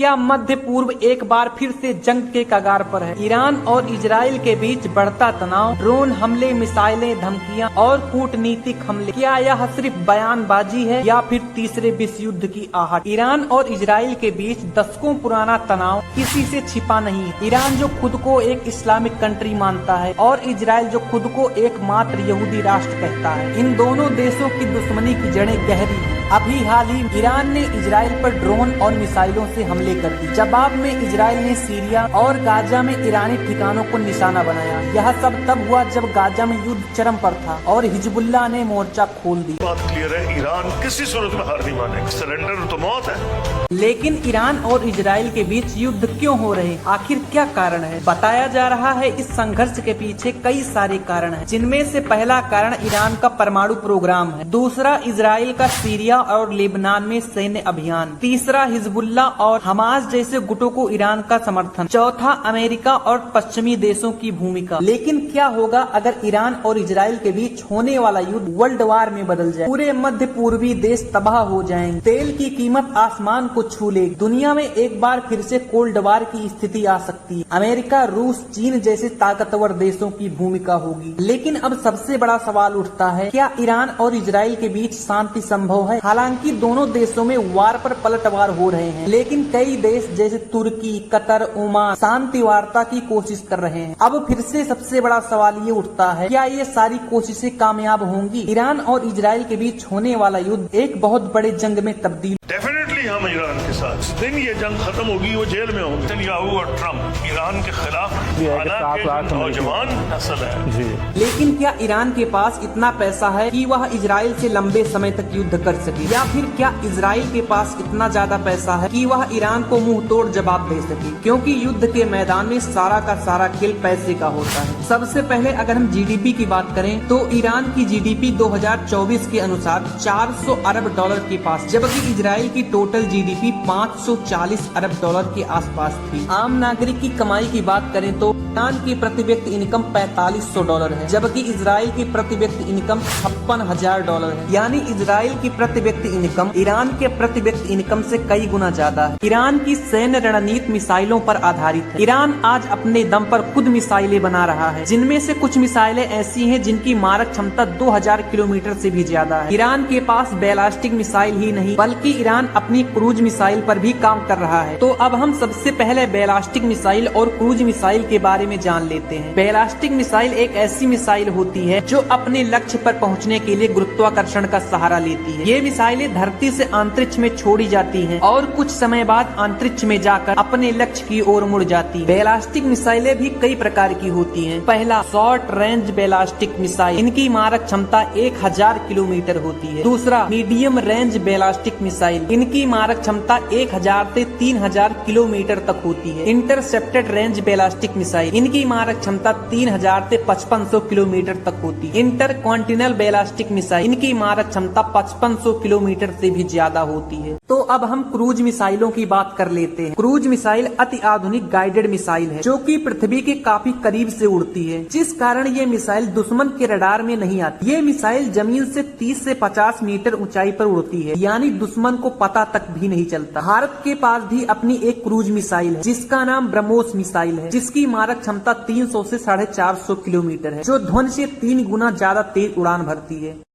क्या मध्य पूर्व एक बार फिर से जंग के कगार पर है? ईरान और इजराइल के बीच बढ़ता तनाव, ड्रोन हमले, मिसाइलें, धमकियां और कूटनीतिक हमले। क्या यह सिर्फ बयानबाजी है या फिर तीसरे विश्व युद्ध की आहट? ईरान और इजराइल के बीच दशकों पुराना तनाव किसी से छिपा नहीं है। ईरान जो खुद को एक इस्लामिक कंट्री मानता है और इजराइल जो खुद को एकमात्र यहूदी राष्ट्र कहता है, इन दोनों देशों की दुश्मनी की जड़ें गहरी हैं। अभी हाल ही ईरान ने इजराइल पर ड्रोन और मिसाइलों से हमले कर दिए। जवाब में इजराइल ने सीरिया और गाजा में ईरानी ठिकानों को निशाना बनाया। यह सब तब हुआ जब गाजा में युद्ध चरम पर था और हिजबुल्लाह ने मोर्चा खोल दिया। बात क्लियर है, ईरान किसी सूरत में हार नहीं मानेगा, सरेंडर तो मौत है। लेकिन ईरान और इजराइल के बीच युद्ध क्यों हो रहे? आखिर क्या कारण है? बताया जा रहा है इस संघर्ष के पीछे कई सारे कारण हैं, जिनमें से पहला कारण ईरान का परमाणु प्रोग्राम है, दूसरा इजराइल का सीरिया और लेबनान में सैन्य अभियान, तीसरा हिजबुल्लाह और हमास जैसे गुटों को ईरान का समर्थन, चौथा अमेरिका और पश्चिमी देशों की भूमिका। लेकिन क्या होगा अगर ईरान और इजराइल के बीच होने वाला युद्ध वर्ल्ड वार में बदल जाए? पूरे मध्य पूर्वी देश तबाह हो जाएंगे, तेल की कीमत आसमान को छू लेगी, दुनिया में एक बार फिर से कोल्ड वार की स्थिति आ सकती है, अमेरिका, रूस, चीन जैसे ताकतवर देशों की भूमिका होगी। लेकिन अब सबसे बड़ा सवाल उठता है, क्या ईरान और इजराइल के बीच शांति संभव है? हालांकि दोनों देशों में वार पर पलटवार हो रहे हैं, लेकिन कई देश जैसे तुर्की, कतर, ओमान शांति वार्ता की कोशिश कर रहे हैं। अब फिर से सबसे बड़ा सवाल ये उठता है, क्या ये सारी कोशिशें कामयाब होंगी? ईरान और इजराइल के बीच होने वाला युद्ध एक बहुत बड़े जंग में तब्दील। डेफिनेटली हम ईरान के साथ, जिस दिन ये जंग खत्म होगी वो जेल में होंगे। नेतन्याहू और ट्रम्प ईरान के खिलाफ नौजवान नस्ल है। लेकिन क्या ईरान के पास इतना पैसा है कि वह इजराइल से लंबे समय तक युद्ध कर सके, या फिर क्या इजराइल के पास इतना ज्यादा पैसा है कि वह ईरान को मुंह तोड़ जवाब दे सके? क्योंकि युद्ध के मैदान में सारा का सारा खेल पैसे का होता है। सबसे पहले अगर हम जीडीपी की बात करें तो ईरान की जीडीपी 2024 के अनुसार 400 अरब डॉलर के पास, जबकि इजराइल की टोटल जीडीपी 540 अरब डॉलर के आसपास थी। आम नागरिक की कमाई की बात करें तो ईरान की प्रति व्यक्ति इनकम 4500 डॉलर है, जबकि इजराइल की प्रति व्यक्ति इनकम 56,000 डॉलर है। यानी इजराइल की प्रति व्यक्ति इनकम ईरान के प्रति व्यक्ति इनकम से कई गुना ज्यादा है। ईरान की सैन्य रणनीति मिसाइलों पर आधारित है। ईरान आज अपने दम पर खुद मिसाइलें बना रहा है, जिनमें से कुछ मिसाइलें ऐसी हैं जिनकी मारक क्षमता 2000 किलोमीटर से भी ज्यादा है। ईरान के पास बैलिस्टिक मिसाइल ही नहीं बल्कि ईरान अपनी क्रूज मिसाइल पर भी काम कर रहा है। तो अब हम सबसे पहले बैलिस्टिक मिसाइल और क्रूज मिसाइल के बारे में जान लेते हैं। बैलिस्टिक मिसाइल एक ऐसी मिसाइल होती है जो अपने लक्ष्य पर पहुंचने के लिए गुरुत्वाकर्षण का सहारा लेती है। ये मिसाइलें धरती से अंतरिक्ष में छोड़ी जाती हैं और कुछ समय बाद अंतरिक्ष में जाकर अपने लक्ष्य की ओर मुड़ जाती है। बैलिस्टिक मिसाइलें भी कई प्रकार की होती हैं। पहला, शॉर्ट रेंज बैलिस्टिक मिसाइल, इनकी मारक क्षमता 1000 किलोमीटर होती है। दूसरा, मीडियम रेंज बैलिस्टिक मिसाइल, इनकी मारक क्षमता 1000 से 3000 किलोमीटर तक होती है। इंटरसेप्टेड रेंज बैलिस्टिक मिसाइल, इनकी मारक क्षमता 3000 से 5500 किलोमीटर तक होती है। इंटरकॉन्टिनेंटल बैलिस्टिक मिसाइल, इनकी मारक क्षमता 5500 किलोमीटर से भी ज्यादा होती है। तो अब हम क्रूज मिसाइलों की बात कर लेते हैं। क्रूज मिसाइल अति आधुनिक गाइडेड मिसाइल है, जो कि पृथ्वी के काफी करीब से उड़ती है, जिस कारण ये मिसाइल दुश्मन के रडार में नहीं आती। ये मिसाइल जमीन से 30 से 50 मीटर ऊंचाई पर उड़ती है, यानी दुश्मन को पता तक भी नहीं चलता। भारत के पास भी अपनी एक क्रूज मिसाइल है, जिसका नाम ब्रह्मोस मिसाइल है, जिसकी मारक क्षमता 300 से 450 किलोमीटर है, जो ध्वनि से 3 गुना ज्यादा तेज उड़ान भरती है।